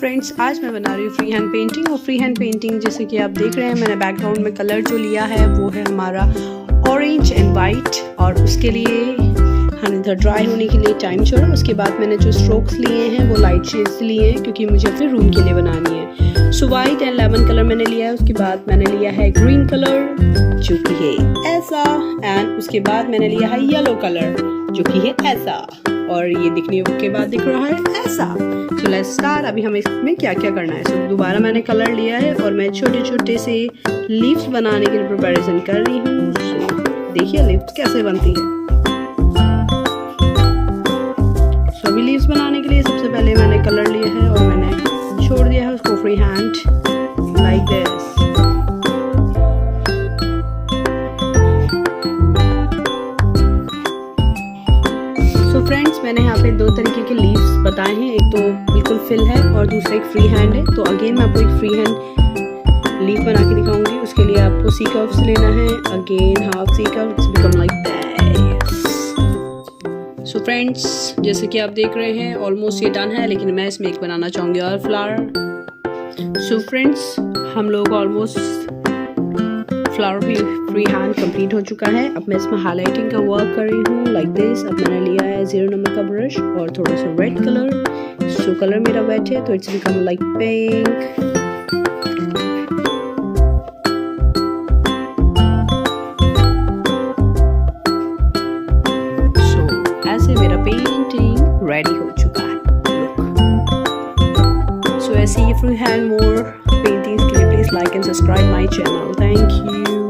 Friends, आज मैं बना रही हूँ फ्री हैंड पेंटिंग। और फ्री हैंड पेंटिंग जैसे कि आप देख रहे हैं, मैंने बैकग्राउंड में कलर जो लिया है वो है हमारा ऑरेंज एंड वाइट। और उसके लिए हमने इधर ड्राई होने के लिए टाइम छोड़ा। उसके बाद मैंने जो स्ट्रोक्स लिए हैं वो लाइट शेड्स लिए हैं क्योंकि मुझे फिर रूम के लिए बनानी है। So white and lemon colour मैंने लिया है। उसके बाद मैंने लिया है ग्रीन कलर जो कि है ऐसा, एंड उसके बाद मैंने लिया है येलो कलर जो कि है ऐसा, और ये दिखने के बाद दिख रहा है ऐसा। So let's start. अभी हमें इसमें क्या क्या करना है। सो दोबारा मैंने कलर लिया है और मैं छोटे छोटे से लीव्स बनाने के लिए प्रिपरेशन कर रही हूँ। देखिए लीव्स कैसे बनती है। सो अभी लीव्स बनाने के लिए सबसे पहले मैंने कलर लिया है और मैंने छोड़ दिया है उसको free hand like this. Friends, मैंने यहाँ पे दो तरीके के लीव्स बताए हैं। एक तो बिल्कुल फिल है और दूसरा एक फ्री हैंड है। तो अगेन मैं आपको एक फ्री हैंड लीफ बना के दिखाऊंगी। उसके लिए आपको सी कर्व्स लेना है। Again half C curve, it's become like this. So friends, जैसे कि आप देख रहे हैं ऑलमोस्ट ये डन है, लेकिन मैं इसमें एक बनाना चाहूँगी और फ्लावर। सो फ्रेंड्स, हम लोग ऑलमोस्ट फ्लावर भी फ्री हैंड कंप्लीट हो चुका है। अब मैं इसमें हाईलाइटिंग का वर्क कर रही हूँ लाइक दिस। अब मैंने लिया है 0 नंबर का ब्रश और थोड़ा सा रेड कलर। सो कलर मेरा वेट है तो इट्स बिकम लाइक पिंक। सो ऐसे मेरा पेंटिंग रेडी हो चुका है। सो ऐसे ही फ्री हैंड मोर पेंटिंग्स के लिए please like and subscribe my channel. Thank you.